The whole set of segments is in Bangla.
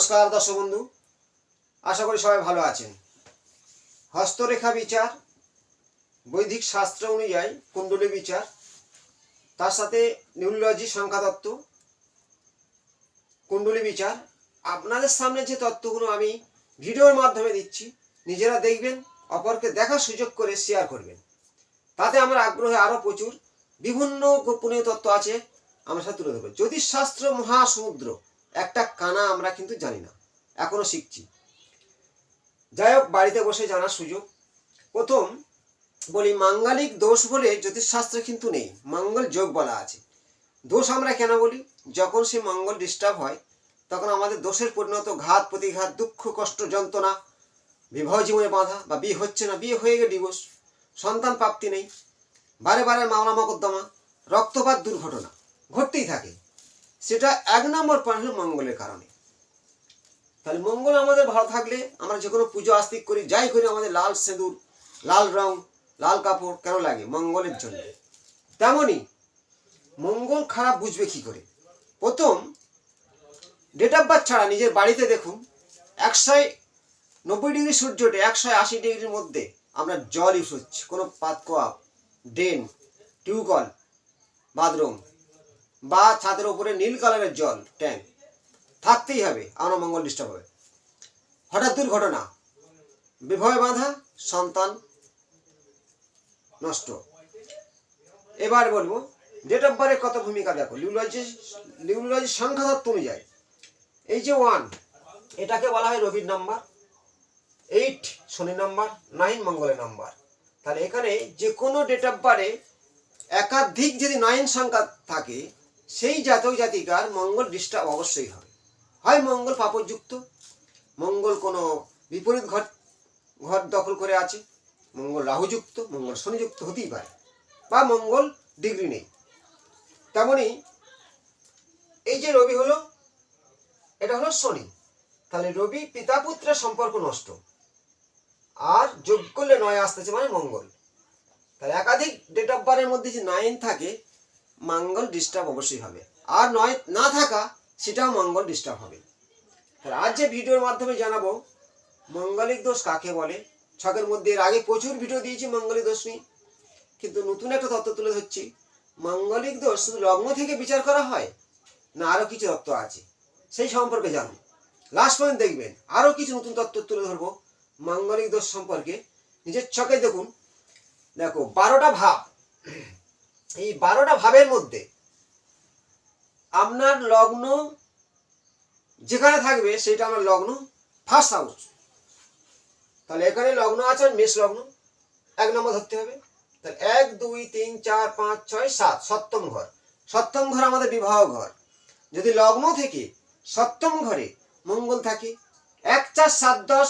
নমস্কার দর্শক বন্ধু, আশা করি সবাই ভালো আছেন। হস্তরেখা বিচার, বৈদিক শাস্ত্র অনুযায়ী কুণ্ডলী বিচার, তার সাথে নিউরোলজি সংখ্যাতত্ত্ব, কুণ্ডলী বিচার, আপনাদের সামনে যে তত্ত্বগুলো আমি ভিডিওর মাধ্যমে দিচ্ছি, নিজেরা দেখবেন, অপরকে দেখার সুযোগ করে শেয়ার করবেন। তাতে আমার আগ্রহে আরও প্রচুর বিভিন্ন গোপনীয় তত্ত্ব আছে আমার সাথে তুলে ধরবো। জ্যোতিষশাস্ত্র মহাসমুদ্র, একটা কানা আমরা কিন্তু জানি না, এখনো শিখছি। যাই হোক, বাড়িতে বসে জানার সুযোগ। প্রথম বলি, মাঙ্গলিক দোষ বলে জ্যোতিষশাস্ত্রে কিন্তু নেই, মঙ্গল যোগ বলা আছে। দোষ আমরা কেন বলি? যখন সে মঙ্গল ডিস্টার্ব হয় তখন আমাদের দোষের পরিণত ঘাত প্রতিঘাত, দুঃখ কষ্ট যন্ত্রণা, বিবাহ জীবনে বাধা, বা বিয়ে হচ্ছে না, বিয়ে হয়ে গেলে ডিভোর্স, সন্তান প্রাপ্তি নেই, বারে বারে মামলা মকদ্দমা, রক্তপাত, দুর্ঘটনা ঘটতেই থাকে। সেটা এক নম্বর পয়েন্ট হলো মঙ্গলের কারণে। তাহলে মঙ্গল আমাদের ভালো থাকলে আমরা যে কোনো পুজো আস্তিক করি, যাই করি, আমাদের লাল সিঁদুর, লাল রং, লাল কাপড় কেন লাগে? মঙ্গলের জন্য। তেমনি মঙ্গল খারাপ বুঝবে কি করে? প্রথম, ডেট অফ বার্থ ছাড়া নিজের বাড়িতে দেখুন, 190 ডিগ্রি সূর্য ওঠে, 180 ডিগ্রির মধ্যে আমরা জল ইউজ হচ্ছে, কোনো পাতকোয়া, ড্রেন, টিউবওয়েল, বাথরুম বা ছাদের উপরে নীল কালারের জল ট্যাঙ্ক থাকতেই হবে, আমরা মঙ্গল ডিস্টার্ব হবে। হঠাৎ দুর্ঘটনা, বিবাহে বাধা, সন্তান নষ্ট। এবার বলবো ডেট অফ বার্থের কত ভূমিকা দেখো। নিউরোলজি সংখ্যাতত্ত্ব অনুযায়ী এই যে 1, এটাকে বলা হয় রবির নাম্বার, 8 শনি নাম্বার, 9 মঙ্গলের নাম্বার। তাহলে এখানে যে কোনো ডেট অফ বার্থে একাধিক যদি 9 সংখ্যা থাকে, সেই জাতক জাতিকার মঙ্গল ডিস্টার্ব অবশ্যই হবে। হয় মঙ্গল পাপযুক্ত, মঙ্গল কোনো বিপরীত ঘর দখল করে আছে, মঙ্গল রাহুযুক্ত, মঙ্গল শনিযুক্ত হতেই পারে, বা মঙ্গল ডিগ্রি নেই। তেমনি এই যে রবি হলো, এটা হলো শনি। তাহলে রবি পিতা পুত্রের সম্পর্ক নষ্ট, আর যোগ করলে 9 আসতেছে মানে মঙ্গল। তাহলে একাধিক ডেট অফ বার্থের মধ্যে যে 9 থাকে, মঙ্গল ডিস্টার্ব অবশ্যই হবে। আর 9 না থাকা, সেটাও মঙ্গল ডিস্টার্ব হবে। তাহলে আজ যে ভিডিওর মাধ্যমে জানাবো মঙ্গলিক দোষ কাকে বলে। ছকের মধ্যে এর আগে প্রচুর ভিডিও দিয়েছি মঙ্গলিক দোষ নিয়ে, কিন্তু নতুন একটা তত্ত্ব তুলে ধরছি। মঙ্গলিক দোষ শুধু লগ্ন থেকে বিচার করা হয় না, আরও কিছু তত্ত্ব আছে, সেই সম্পর্কে জানুন। লাস্ট পর্যন্ত দেখবেন, আরও কিছু নতুন তত্ত্ব তুলে ধরবো মঙ্গলিক দোষ সম্পর্কে। নিজের ছকে দেখুন, দেখো 12টা ভাব। এই 12টা ভাবের মধ্যে আপনার লগ্ন যেখানে থাকবে সেটা আমার লগ্ন ফার্স্ট হাউস। তাহলে এখানে লগ্ন আছে মেষ লগ্ন, 1 নম্বর ধরতে হবে। তাহলে 1 2 3 4 5 6 7, সপ্তম ঘর। সপ্তম ঘর আমাদের বিবাহ ঘর। যদি লগ্ন থেকে সপ্তম ঘরে মঙ্গল থাকে, 1 4 7 10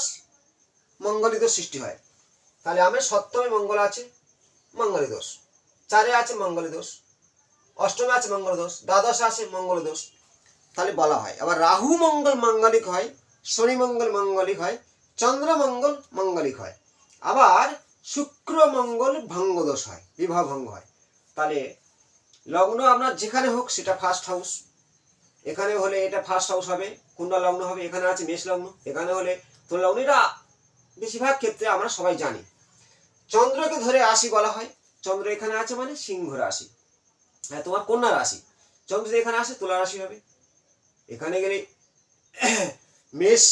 মঙ্গলী দোষ সৃষ্টি হয়। তাহলে আমার সপ্তমে মঙ্গল আছে, মঙ্গলী দোষ। 4-এ আছে মঙ্গলী দোষ, অষ্টমে আছে মঙ্গল দোষ, দ্বাদশে আছে মঙ্গল দোষ। তাহলে বলা হয়। আবার রাহু মঙ্গল মাঙ্গলিক হয়, শনি মঙ্গল মাঙ্গলিক হয়, চন্দ্র মঙ্গল মাঙ্গলিক হয়, আবার শুক্র মঙ্গল ভঙ্গ দোষ হয়, বিবাহ ভঙ্গ হয়। তাহলে লগ্ন আপনার যেখানে হোক সেটা ফার্স্ট হাউস। এখানে হলে এটা ফার্স্ট হাউস হবে, কুণ্ডা লগ্ন হবে, এখানে আছে মেষ লগ্ন, এখানে হলে তোর লগ্ন। এটা বেশিরভাগ ক্ষেত্রে আমরা সবাই জানি। চন্দ্রকে ধরে রাশি বলা হয়। চন্দ্র এখানে আছে মানে সিংহ রাশি, হ্যাঁ তোমার কন্যা রাশি। চন্দ্র যদি এখানে আসে তুলা রাশি হবে, এখানে গেলে মেষ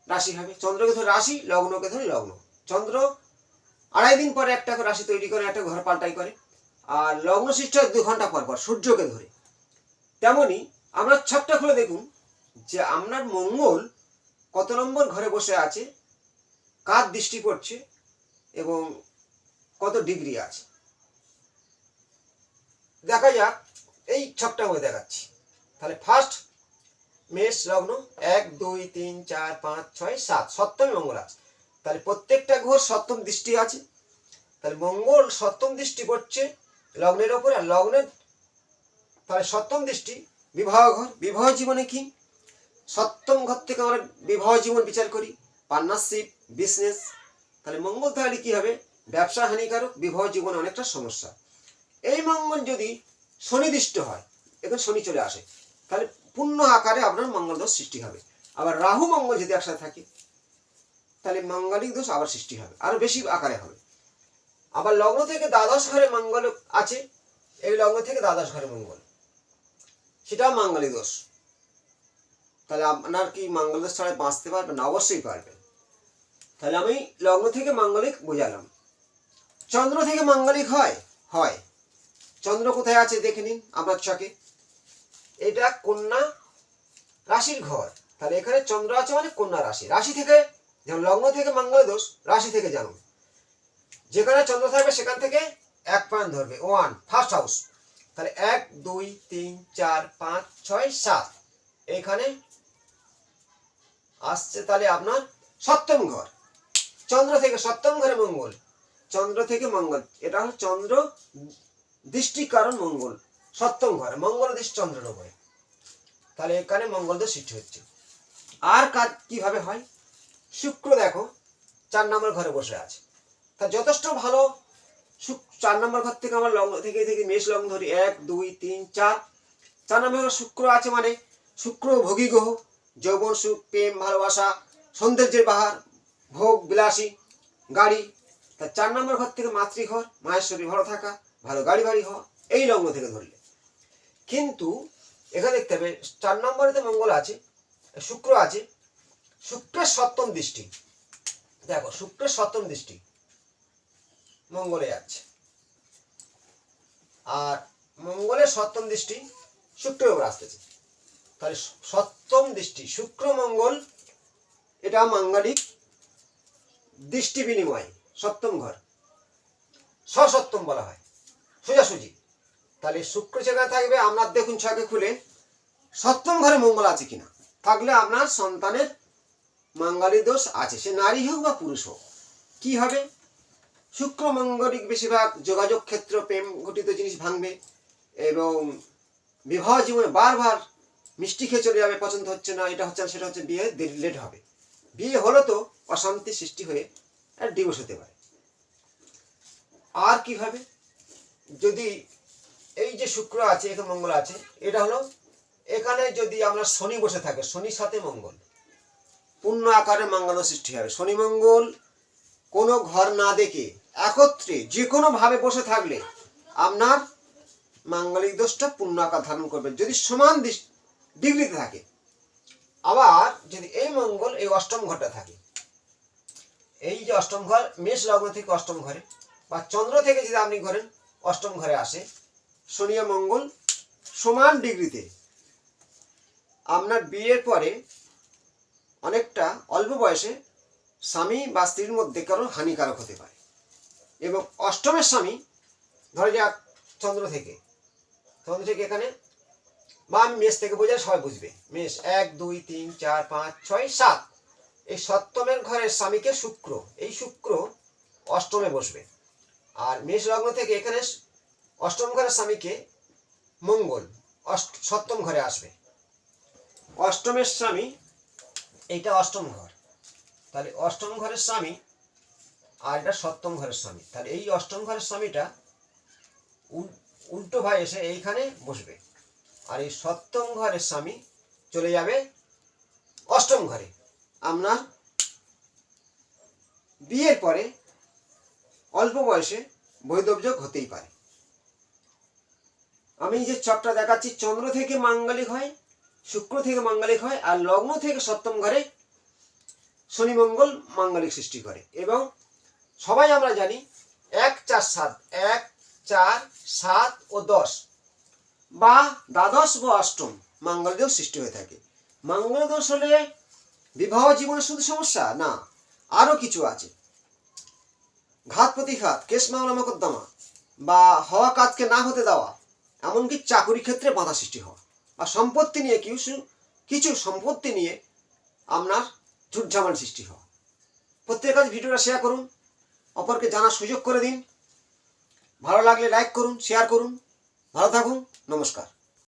রাশি হবে। চন্দ্রকে ধরে রাশি, লগ্নকে ধরে লগ্ন। চন্দ্র 2.5 দিন পরে একটা রাশি তৈরি করে, একটা ঘর পাল্টাই করে, আর লগ্ন সৃষ্টি হয় 2 ঘন্টা পর পর সূর্যকে ধরে। তেমনি আমরা ছকটা খুলে দেখুন যে আপনার মঙ্গল কত নম্বর ঘরে বসে আছে, কার দৃষ্টি পড়ছে এবং কত ডিগ্রি আছে। দেখা যাক, এই ছকটা হয়ে দেখাচ্ছি। তাহলে ফার্স্ট মেষ লগ্ন, 1 2 3 4 5 6 7, সপ্তমে মঙ্গল আছে। তাহলে প্রত্যেকটা ঘর সপ্তম দৃষ্টি আছে। তাহলে মঙ্গল সপ্তম দৃষ্টি পড়ছে লগ্নের ওপরে, আর লগ্নের তাহলে সপ্তম দৃষ্টি বিবাহ ঘর। বিবাহ জীবনে কি? সপ্তম ঘর থেকে আমরা বিবাহ জীবন বিচার করি, পার্টনারশিপ, বিজনেস। তাহলে মঙ্গল তাহলে কি হবে? ব্যবসা হানিকারক, বিবাহ জীবনে অনেকটা সমস্যা। এই মঙ্গল যদি শনিদৃষ্ট হয়, এখন শনি চলে আসে, তাহলে পূর্ণ আকারে আপনার মঙ্গল দোষ সৃষ্টি হবে। আবার রাহু মঙ্গল যদি একসাথে থাকে তাহলে মাঙ্গলিক দোষ আবার সৃষ্টি হবে, আরো বেশি আকারে হবে। আবার লগ্ন থেকে দ্বাদশ ঘরে মঙ্গল আছে, এই লগ্ন থেকে দ্বাদশ ঘরে মঙ্গল, সেটাও মাঙ্গলিক দোষ। তাহলে আপনার কি মঙ্গল দোষ ছাড়া বাঁচতে পারবেন? অবশ্যই পারবেন। তাহলে আমি লগ্ন থেকে মাঙ্গলিক বোঝালাম। চন্দ্র থেকে মাঙ্গলিক হয়? হয়। চন্দ্র কোথায় আছে দেখে নিন আপনার চকে, এটা কন্যা রাশির ঘর। তাহলে এখানে চন্দ্র আছে মানে কন্যা রাশি। রাশি থেকে, যেমন লগ্ন থেকে মঙ্গল দোষ, রাশি থেকে জানুন। যেখানে চন্দ্র থাকবে সেখান থেকে 1 পয়েন্ট ধরবে, 1 ফার্স্ট হাউস। তাহলে 1 2 3 4 5 6 7 এখানে আসছে, তাহলে আপনার সপ্তম ঘর। চন্দ্র থেকে সপ্তম ঘরে মঙ্গল, চন্দ্র থেকে মঙ্গল, এটা হলো চন্দ্র দৃষ্টি কারণ মঙ্গল সপ্তম ঘরে, মঙ্গল দৃষ্টি চন্দ্রের উপরে। তাহলে এখানে মঙ্গল দোষ সৃষ্টি হচ্ছে। আর কাজ কিভাবে হয়? শুক্র দেখো 4 নম্বর ঘরে বসে আছে, তা যথেষ্ট ভালো। 4 নম্বর ঘর থেকে আমার লগ্ন থেকে মেষ লগ্ন ধরি, 1 2 3 4, 4 নম্বর শুক্র আছে মানে শুক্র ভোগী গ্রহ, যৌবন সুখ, প্রেম, ভালোবাসা, সৌন্দর্যের বাহার, ভোগ বিলাসী, গাড়ি। তা 4 নম্বর ঘর থেকে মাতৃঘর, মায়ের শরীর ভালো থাকা, ভালো গাড়ি বাড়ি হওয়া, এই লগ্ন থেকে ধরলে। কিন্তু এখানে দেখতে হবে 4 নম্বরেতে মঙ্গল আছে, শুক্র আছে, শুক্রের সপ্তম দৃষ্টি। দেখো শুক্রের সপ্তম দৃষ্টি মঙ্গলে আছে, আর মঙ্গলের সপ্তম দৃষ্টি শুক্রের উপর আসতেছে। তাহলে সপ্তম দৃষ্টি শুক্র মঙ্গল, এটা মাঙ্গলিক দৃষ্টি বিনিময়, সপ্তম ঘর সসপ্তম বলা হয়, সোজাসুজি। তাহলে শুক্র যেখানে থাকবে আপনার দেখুন ছকে খুলে সপ্তম ঘরে মঙ্গল আছে কিনা, থাকলে আপনার সন্তানের মাঙ্গলিক দোষ আছে, সে নারী হোক বা পুরুষ হোক। কি হবে? শুক্র মাঙ্গলিক বেশিরভাগ যোগাযোগ ক্ষেত্র, প্রেম ঘটিত জিনিস ভাঙবে এবং বিবাহ জীবনে বারবার মিষ্টি খেয়ে চলে যাবে, পছন্দ হচ্ছে না, এটা হচ্ছে না, সেটা হচ্ছে, বিয়ে লেট হবে। বিয়ে হলো তো অশান্তি সৃষ্টি হয়ে ডিভোর্স হতে পারে। আর কিভাবে? যদি এই যে শুক্র আছে, এখানে মঙ্গল আছে, এটা হলো এখানে যদি আমরা শনি বসে থাকে, শনির সাথে মঙ্গল, পূর্ণ আকারে মঙ্গল সৃষ্টি হবে। শনি মঙ্গল কোনো ঘর না দেখে একত্রে যে কোনো ভাবে বসে থাকলে আপনার মাঙ্গলিক দোষটা পূর্ণ আকার ধারণ করবে, যদি সমান ডিগ্রিতে থাকে। আবার যদি এই মঙ্গল এই অষ্টম ঘরটা থাকে, এই যে অষ্টম ঘর মেষ লগ্ন থেকে অষ্টম ঘরে, বা চন্দ্র থেকে যদি আপনি ঘরেন অষ্টম ঘরে আসে, শনি ও মঙ্গল সমান ডিগ্রিতে, আপনার বিয়ের পরে অনেকটা অল্প বয়সে স্বামী বা স্ত্রীর মধ্যে কারো হানিকারক হতে পারে। এবং অষ্টমের স্বামী ধরে যাক চন্দ্র থেকে এখানে, বা আমি মেষ থেকে বোঝাই, সবাই বুঝবে, মেষ 1 2 3 4 5 6 7, এই সপ্তমের ঘরের স্বামীকে শুক্র, এই শুক্র অষ্টমে বসবে। আর মেষ লগ্ন থেকে এখানে অষ্টম ঘরের স্বামীকে মঙ্গল সপ্তম ঘরে আসবে। অষ্টমের স্বামী, এইটা অষ্টম ঘর, তাহলে অষ্টম ঘরের স্বামী আর এটা সপ্তম ঘরের স্বামী, তাহলে এই অষ্টম ঘরের স্বামীটা উল্টো ভাই এসে এইখানে বসবে, আর এই সপ্তম ঘরের স্বামী চলে যাবে অষ্টম ঘরে। আপনার বিয়ের পরে অল্প বয়সে বৈধব্যযোগ হতেই পারে। আমি যে চকটা দেখাচ্ছি, চন্দ্র থেকে মাঙ্গলিক হয়, শুক্র থেকে মাঙ্গলিক হয়, আর লগ্ন থেকে সপ্তম ঘরে শনি মঙ্গল মাঙ্গলিক সৃষ্টি করে। এবং সবাই আমরা জানি 1 4 7, 1 4 7 ও 10 বা দ্বাদশ বা অষ্টম মাঙ্গল দোষ সৃষ্টি হয়ে থাকে। মাঙ্গল দোষ হলে বিবাহ জীবনে শুধু সমস্যা না, আরো কিছু আছে, ঘাত প্রতিঘাত, কেস মামলা মোকদ্দমা, বা হওয়া কাজকে না হতে দেওয়া, এমনকি চাকুরি ক্ষেত্রে বাধা সৃষ্টি হওয়া, বা সম্পত্তি নিয়ে কিছু সম্পত্তি নিয়ে আপনার ঝুটঝামেলা সৃষ্টি হওয়া। প্রত্যেকের কাছে ভিডিওটা শেয়ার করুন, অপরকে জানার সুযোগ করে দিন। ভালো লাগলে লাইক করুন, শেয়ার করুন। ভালো থাকুন, নমস্কার।